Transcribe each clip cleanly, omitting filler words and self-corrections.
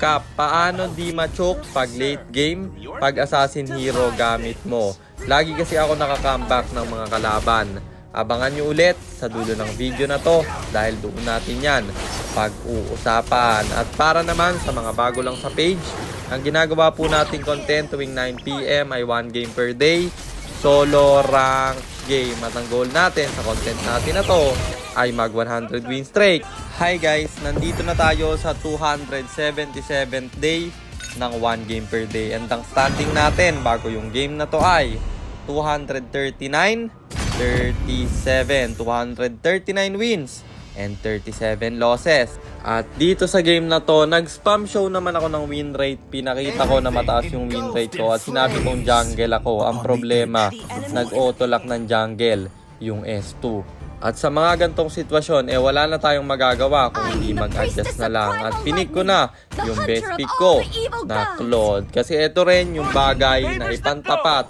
Kap, paano di ma-choke pag late game, pag assassin hero gamit mo? Lagi kasi ako nakaka-comeback ng mga kalaban. Abangan nyo ulit sa dulo ng video na to dahil doon natin yan pag-uusapan. At para naman sa mga bago lang sa page, ang ginagawa po nating content tuwing 9 PM ay 1 game per day, solo rank game. At ang goal natin sa content natin na to ay mag 100 win streak. Hi guys, nandito na tayo sa 277th day ng 1 game per day. And ang standing natin bago yung game na to ay 239, 37, 239 wins and 37 losses. At dito sa game na to, nag-spam show naman ako ng win rate. Pinakita ko na mataas yung win rate ko at sinabi kong jungle ako. Ang problema, nag-auto-lock ng jungle yung S2. At sa mga gantong sitwasyon, wala na tayong magagawa kung hindi mag-adjust na lang. At pinik ko na yung best pick ko na Claude. Kasi ito rin yung bagay na ipantapat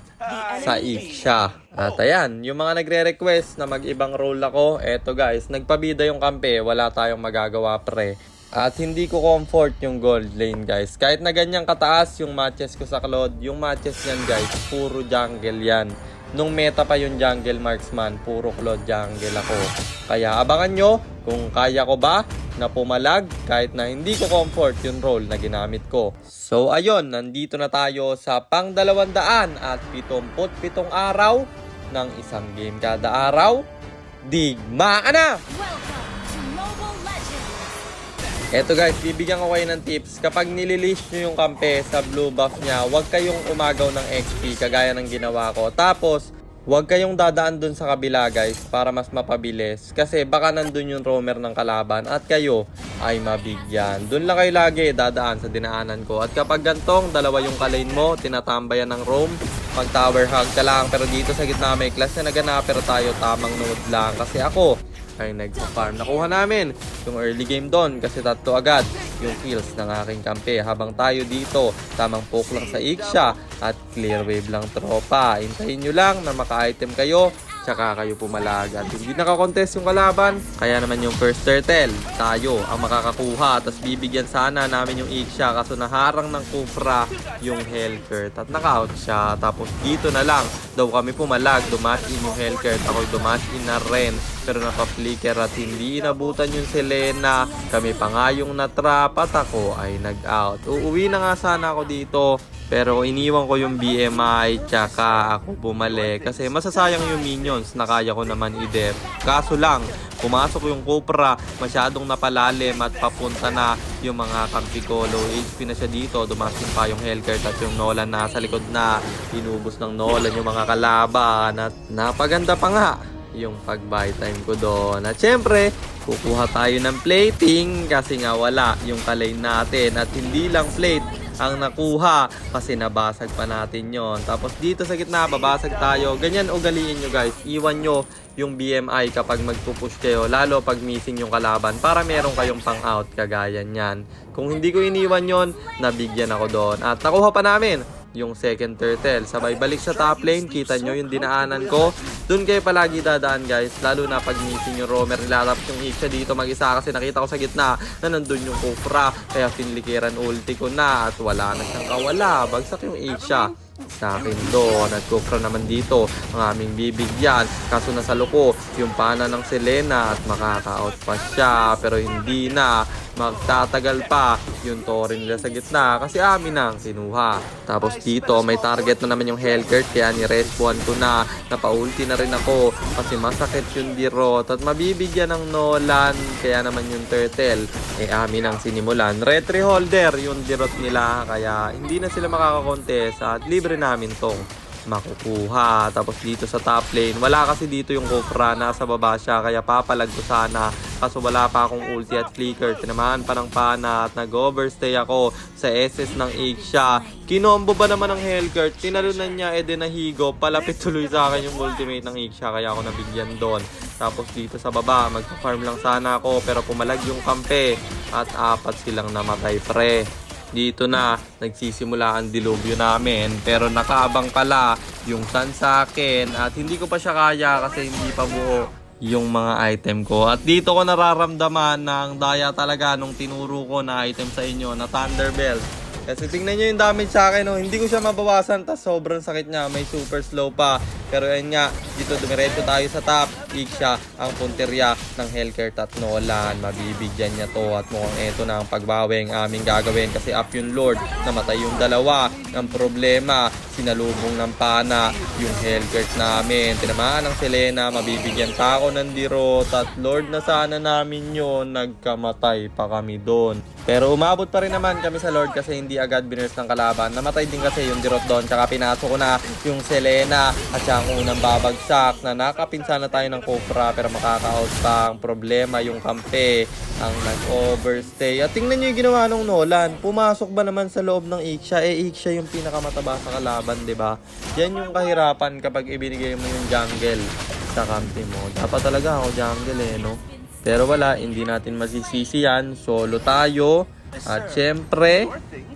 sa Ixia. At ayan, yung mga nagre-request na mag-ibang role ako, eto guys, nagpabida yung kampe, wala tayong magagawa pre. At hindi ko comfort yung gold lane guys. Kahit na ganyang kataas yung matches ko sa Claude, yung matches yan guys, puro jungle yan. Nung meta pa yung jungle marksman, puro Claude jungle ako. Kaya abangan nyo kung kaya ko ba na pumalag kahit na hindi ko comfort yung role na ginamit ko. So ayun, nandito na tayo sa pang 277 araw ng isang game kada araw. Digmaan na! Eto guys, bibigyan ko kayo ng tips. Kapag nililist nyo yung kampe sa blue buff nya, huwag kayong umagaw ng XP kagaya ng ginawa ko. Tapos, huwag kayong dadaan dun sa kabila guys para mas mapabilis. Kasi baka nandun yung roamer ng kalaban at kayo ay mabigyan. Dun lang kayo lagi dadaan sa dinaanan ko. At kapag gantong dalawa yung kalane mo, tinatambayan ng roam, pag tower hug ka lang. Pero dito sa gitna may class na naganap pero tayo tamang node lang. Kasi ako ay nag-farm. Nakuha namin yung early game doon kasi tatlo agad yung kills ng aking kampe. Habang tayo dito, tamang poke lang sa Ixia at clear wave lang tropa. Hintayin nyo lang na maka-item kayo tsaka kayo pumalag. At hindi nakakontest yung kalaban, kaya naman yung first turtle, tayo ang makakakuha. Tapos bibigyan sana namin yung Ixia kaso naharang ng Kufra yung Hellcurt at naka-out siya. Tapos dito na lang daw kami pumalag, dumash in yung Hellcurt, ako dumash in na rin pero naka-flicker at hindi inabutan yung Selena. Kami pa nga yung natrap at ako ay nag-out. Uuwi na nga sana ako dito pero iniwan ko yung BMI tsaka ako bumalik kasi masasayang yung minions na kaya ko naman i-def. Kaso lang, pumasok yung Cupra, masyadong napalalim at papunta na yung mga kampi ko. Low HP na siya dito, dumasin pa yung Hellcurt at yung Nolan nasa likod na. Inubos ng Nolan yung mga kalaban at napaganda pa nga yung pag-buy time ko doon. At syempre, kukuha tayo ng plating kasi nga wala yung kalane natin at hindi lang plate ang nakuha kasi nabasag pa natin yon. Tapos dito sa gitna, babasag tayo. Ganyan ugaliin nyo guys. Iwan nyo yung BMI kapag magpupush kayo, lalo pag missing yung kalaban para meron kayong pang out kagaya nyan. Kung hindi ko iniwan yon, nabigyan ako doon. At nakuha pa namin yung second turtle. Sabay balik sa top lane, kita nyo yung dinaanan ko. Doon kayo palagi dadaan guys, lalo na pag missing yung roamer. Nilalapit yung Ixia dito mag-isa kasi nakita ko sa gitna na nandun yung Kufra. Kaya finlikiran ulti ko na at wala na siyang kawala. Bagsak yung Ixia sa akin doon. At Kufra naman dito ang aming bibigyan. Kaso nasa loko yung pana ng Selena at makaka-out pa siya. Pero hindi na, magtatagal pa yung Thorin nila sa gitna kasi amin ang kinuha. Tapos dito may target na naman yung Hellcurt kaya ni-respawn ko na. Napaulti na rin ako kasi masakit yung dirot at mabibigyan ng Nolan kaya naman yung turtle amin ang sinimulan. Retry holder yung dirot nila kaya hindi na sila makakakontest at libre namin tong makukuha. Tapos dito sa top lane, wala kasi dito yung Kufra, nasa baba siya kaya papalag ko sana kaso wala pa akong ulti at flicker. Tinamaan pa ng pana at nag-overstay ako sa SS ng Ixia. Kinombo ba naman ng Hellcurt, tinalunan niya nahigo, palapit tuloy sa akin yung ultimate ng Ixia kaya ako nabigyan doon. Tapos dito sa baba, magpa-farm lang sana ako pero pumalag yung kampe at 4 silang namatay pre. Dito na nagsisimula ang dilubyo namin pero nakaabang pala yung sun sa akin at hindi ko pa siya kaya kasi hindi pa buo yung mga item ko. At dito ko nararamdaman na ang daya talaga nung tinuro ko na item sa inyo na Thunderbelt. Kasi tingnan nyo yung damage sa akin, no? Hindi ko siya mabawasan, tas sobrang sakit niya, may super slow pa. Pero yan nga, dito dumiretso tayo sa top. Iksha ang punterya ng Hellcurt at Nolan. Mabibigyan niya to at mukhang eto na ang pagbawi ang aming gagawin. Kasi up yung Lord, namatay yung dalawa. Ang problema, sinalubong ng pana yung Hellcurt namin. Tinamaan ng Selena, mabibigyan pa ako ng dirot. At Lord na sana namin yun, nagkamatay pa kami doon. Pero umabot pa rin naman kami sa Lord kasi hindi agad binurst ng kalaban. Namatay din kasi yung dirot doon. Tsaka pinasok ko na yung Selena at siya ang unang babagsak na nakapinsa na tayo ng Cobra pero makaka-out pa. Ang problema yung kampe ang nag-overstay. At tingnan nyo yung ginawa ng Nolan. Pumasok ba naman sa loob ng Iksha? Iksha yung pinakamataba sa kalaban, diba? Yan yung kahirapan kapag ibinigay mo yung jungle sa kampe mo. Dapat talaga ako jungle no? Pero wala, hindi natin masisisi yan. Solo tayo. At syempre,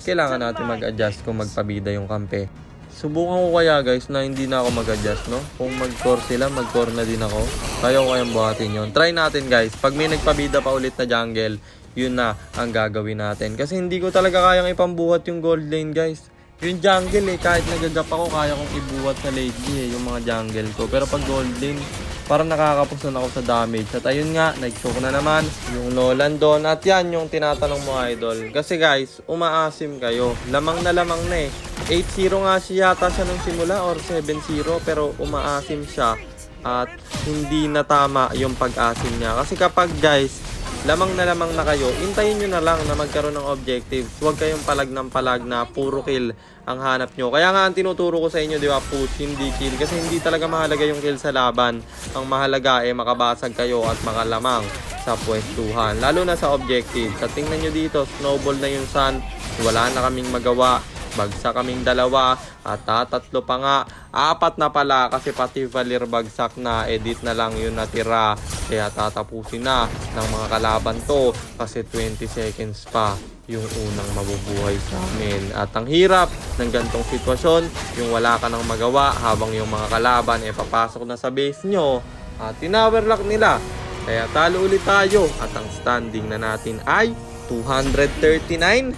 kailangan natin mag-adjust kung magpabida yung kampe. Subukan ko kaya guys na hindi na ako mag-adjust, no? Kung mag-core sila, mag-core na din ako. Kaya ko kayang buhatin yun. Try natin guys. Pag may nagpabida pa ulit na jungle, yun na ang gagawin natin. Kasi hindi ko talaga kayang ipambuhat yung gold lane guys. Yung jungle kahit nagagap ako, kaya kong ibuhat sa late game yung mga jungle ko. Pero pag gold lane, parang nakakapusan ako sa damage. At ayun nga, nag-choke na naman yung Nolan doon. At yan yung tinatanong mo idol. Kasi guys, umaasim kayo. Lamang na 8-0 nga siya yata siya nung simula or 7-0. Pero umaasim siya. At hindi na tama yung pag-asim niya. Kasi kapag guys, lamang na kayo, hintayin nyo na lang na magkaroon ng objectives. Huwag kayong palag ng palag na puro kill ang hanap nyo. Kaya nga ang tinuturo ko sa inyo, di ba, push, hindi kill. Kasi hindi talaga mahalaga yung kill sa laban. Ang mahalaga makabasag kayo at makalamang sa pwestuhan. Lalo na sa objectives. At tingnan nyo dito, snowball na yung sun. Wala na kaming magawa. Bagsak kaming dalawa. At tatatlo pa nga. 4 na pala kasi pati Valir bagsak na. Edit na lang yun natira. Kaya tatapusin na ng mga kalaban to. Kasi 20 seconds pa yung unang mabubuhay sa amin. At ang hirap ng gantong sitwasyon, yung wala ka nang magawa habang yung mga kalaban papasok na sa base nyo at tinowerlock nila. Kaya talo ulit tayo at ang standing na natin ay 239-38.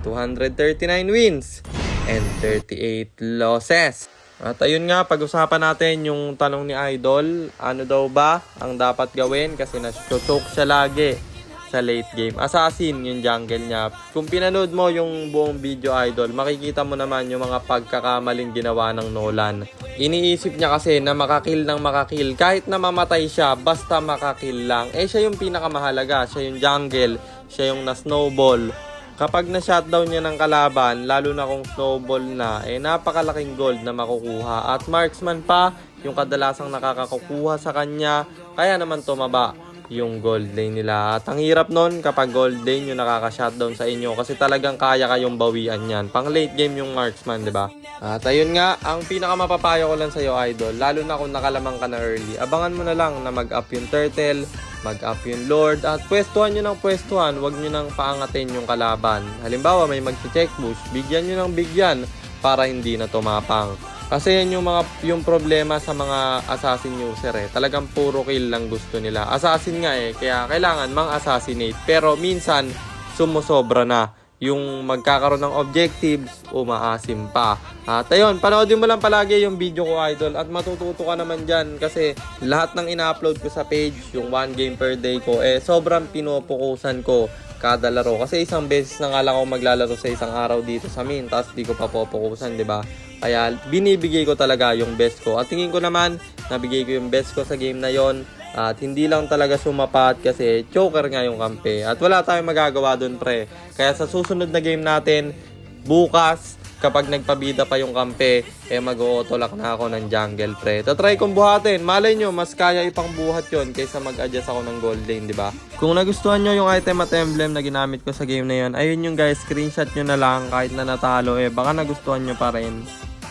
239 wins and 38 losses. At ayun nga, pag-usapan natin yung tanong ni Idol, ano daw ba ang dapat gawin kasi na-choke siya lagi sa late game. Assassin yung jungle niya. Kung pinanood mo yung buong video Idol, makikita mo naman yung mga pagkakamaling ginawa ng Nolan. Iniisip niya kasi na makakill ng makakill. Kahit na mamatay siya, basta makakill lang. Siya yung pinakamahalaga. Siya yung jungle. Siya yung na-snowball. Kapag na-shutdown niya ng kalaban, lalo na kung snowball na, napakalaking gold na makukuha. At marksman pa, yung kadalasang nakakakukuha sa kanya, kaya naman tumaba yung gold lane nila. At ang hirap nun kapag gold lane yung nakaka-shutdown sa inyo kasi talagang kaya kayong bawian yan. Pang late game yung marksman, diba? At ayun nga, ang pinakamapapayo ko lang sa'yo, Idol, lalo na kung nakalamang ka na early, abangan mo na lang na mag-up yung turtle, mag-up yung lord, at pwestuhan nyo ng pwestuhan, huwag nyo nang paangatin yung kalaban. Halimbawa, may mag-check push, bigyan nyo ng bigyan para hindi na tumapang. Kasi yan yung problema sa mga assassin user Talagang puro kill lang gusto nila. Assassin nga kaya kailangan mang-assassinate. Pero minsan, sumusobra na. Yung magkakaroon ng objectives, umaasim pa. At ayun, panoodin mo lang palagi yung video ko, Idol. At matututo ka naman dyan. Kasi lahat ng ina-upload ko sa page, yung 1 game per day ko, sobrang pinupukusan ko kada laro. Kasi isang beses na nga lang ako maglalaro sa isang araw dito sa min. Tapos di ko pa pupukusan, diba? Kaya binibigay ko talaga yung best ko. At tingin ko naman, nabigay ko yung best ko sa game na yon. At hindi lang talaga sumapat kasi choker nga yung kampe. At wala tayong magagawa dun, pre. Kaya sa susunod na game natin, bukas, kapag nagpabida pa yung kampe, mag-auto-lock na ako ng jungle, pre. Tatry kong buhatin. Malay nyo, mas kaya ipang buhat yon kaysa mag-adjust ako ng gold lane, diba? Kung nagustuhan nyo yung item at emblem na ginamit ko sa game na yon, ayun yung guys, screenshot nyo na lang kahit na natalo, baka nagustuhan nyo pa rin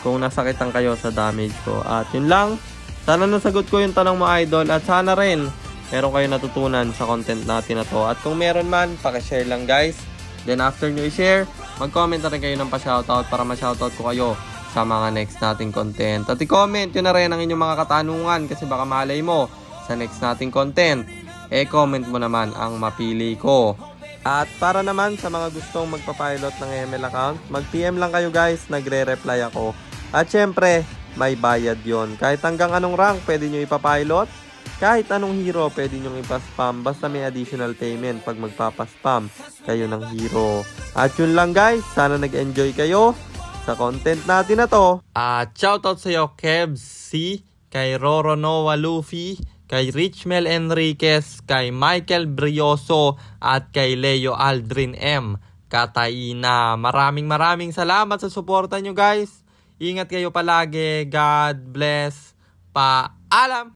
kung nasakitan kayo sa damage ko. At yun lang, sana nasagot ko yung tanong mo, Idol, at sana rin meron kayo natutunan sa content natin na to. At kung meron man, pakishare lang guys. Then after nyo i-share, mag-comment na rin kayo ng pa-shoutout para ma-shoutout ko kayo sa mga next nating content. At i-comment nyo na rin ang inyong mga katanungan kasi baka malay mo sa next nating content, comment mo naman ang mapili ko. At para naman sa mga gustong magpa-pilot ng ML account, mag-PM lang kayo guys, nagre-reply ako. At syempre, may bayad yon. Kahit hanggang anong rank pwede nyo ipapilot, kahit anong hero pwede nyo ipaspam, basta may additional payment pag magpapaspam kayo ng hero. At yun lang guys, sana nag-enjoy kayo sa content natin na to. At shoutout sa iyo Kebs C, kay Roro Noah Luffy, kay Richmel Enriquez, kay Michael Brioso, at kay Leo Aldrin M. Kataina. Maraming salamat sa suporta nyo guys. Ingat kayo palagi. God bless. Paalam!